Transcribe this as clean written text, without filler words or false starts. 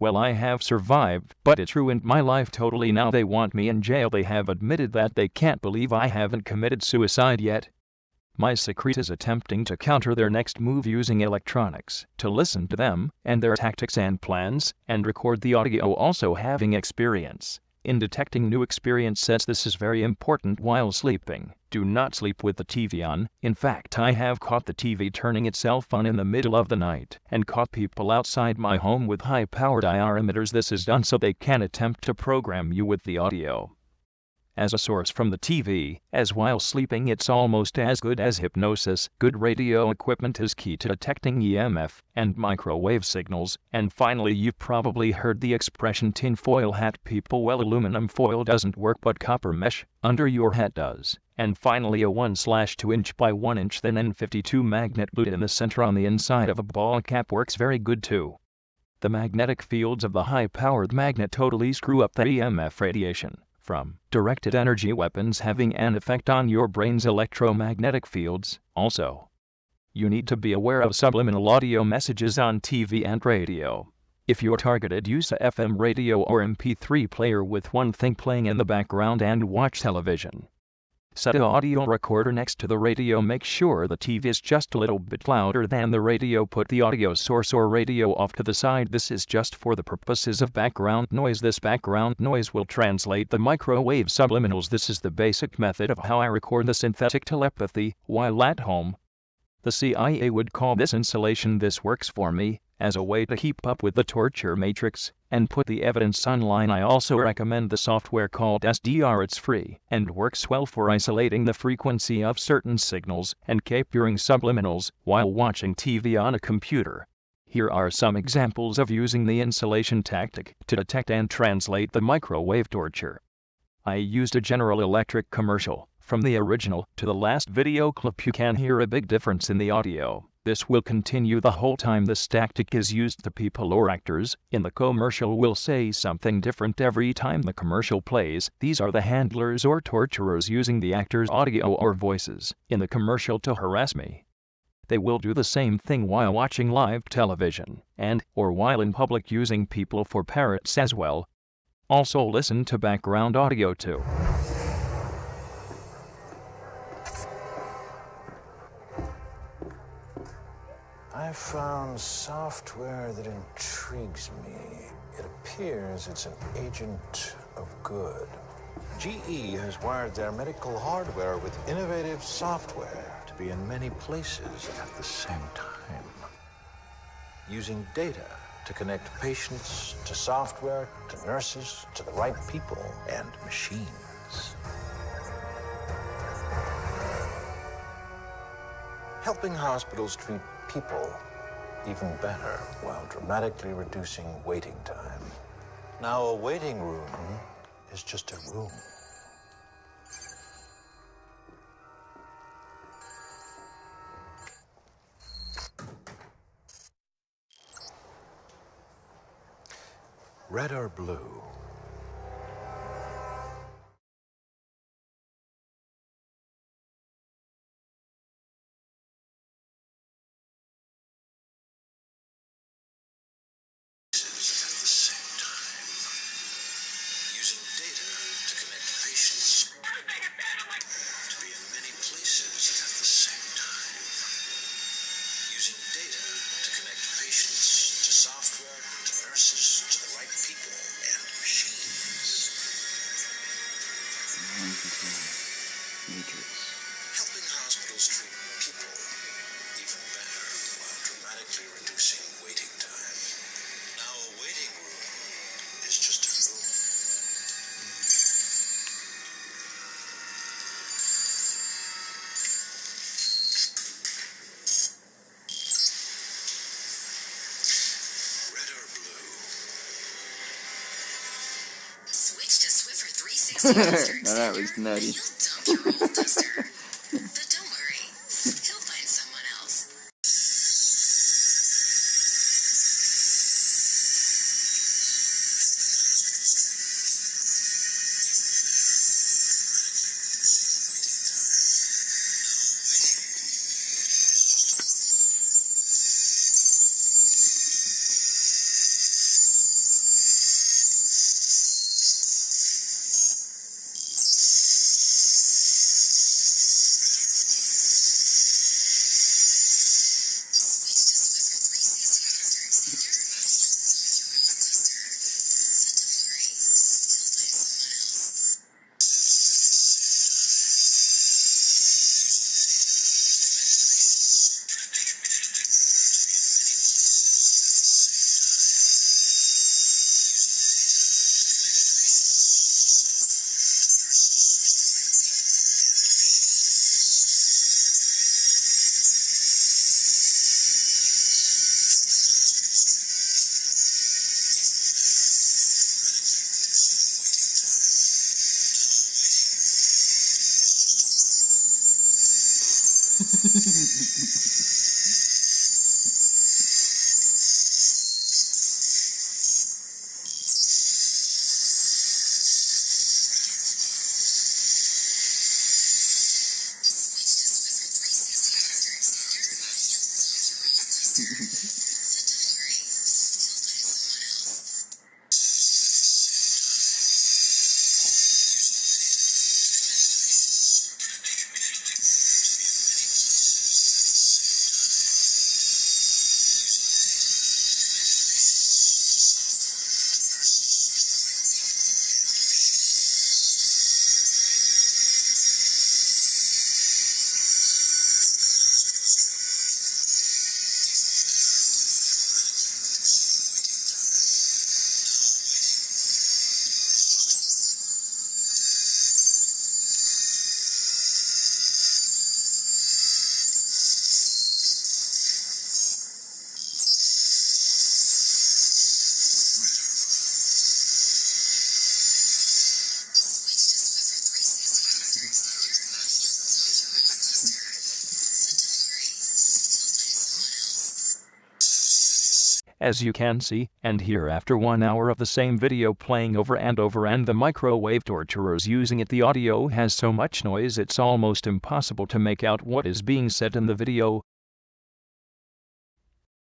Well, I have survived, but it's ruined my life totally. Now they want me in jail. They have admitted that they can't believe I haven't committed suicide yet. My secret is attempting to counter their next move using electronics, to listen to them and their tactics and plans, and record the audio. Also having experience in detecting new experience sets. This is very important while sleeping. Do not sleep with the TV on. In fact, I have caught the TV turning itself on in the middle of the night, and caught people outside my home with high-powered IR emitters. This is done so they can attempt to program you with the audio as a source from the TV, as while sleeping. It's almost as good as hypnosis. Good radio equipment is key to detecting EMF and microwave signals. And finally, you've probably heard the expression tinfoil hat people. Well, aluminum foil doesn't work, but copper mesh under your hat does. And finally, a 1/2 inch by 1 inch thin N52 magnet glued in the center on the inside of a ball cap works very good too. The magnetic fields of the high-powered magnet totally screw up the EMF radiation from directed energy weapons having an effect on your brain's electromagnetic fields. Also, you need to be aware of subliminal audio messages on TV and radio. If you're targeted, use a FM radio or MP3 player with one thing playing in the background and watch television. Set an audio recorder next to the radio. Make sure the TV is just a little bit louder than the radio. Put the audio source or radio off to the side. This is just for the purposes of background noise. This background noise will translate the microwave subliminals. This is the basic method of how I record the synthetic telepathy while at home. The CIA would call this insulation. This works for me as a way to keep up with the torture matrix and put the evidence online. I also recommend the software called SDR. It's free and works well for isolating the frequency of certain signals and capturing subliminals while watching TV on a computer. Here are some examples of using the insulation tactic to detect and translate the microwave torture. I used a General Electric commercial. From the original to the last video clip, you can hear a big difference in the audio. This will continue the whole time this tactic is used. The people or actors in the commercial will say something different every time the commercial plays. These are the handlers or torturers using the actors' audio or voices in the commercial to harass me. They will do the same thing while watching live television and or while in public using people for parrots as well. Also listen to background audio too. I found software that intrigues me. It appears it's an agent of good. GE has wired their medical hardware with innovative software to be in many places at the same time. Using data to connect patients to software, to nurses, to the right people and machines. Helping hospitals treat people even better while dramatically reducing waiting time. Now a waiting room is just a room. Red or blue? Helping hospitals treat people even better while dramatically reducing waiting time. Now a waiting room is just a room. Red or blue? Switch to Swiffer 360 Duster Extender. That was nutty. He'll dump your old duster. But don't worry, he'll find someone else. As you can see and hear, after 1 hour of the same video playing over and over and the microwave torturers using it, the audio has so much noise it's almost impossible to make out what is being said in the video.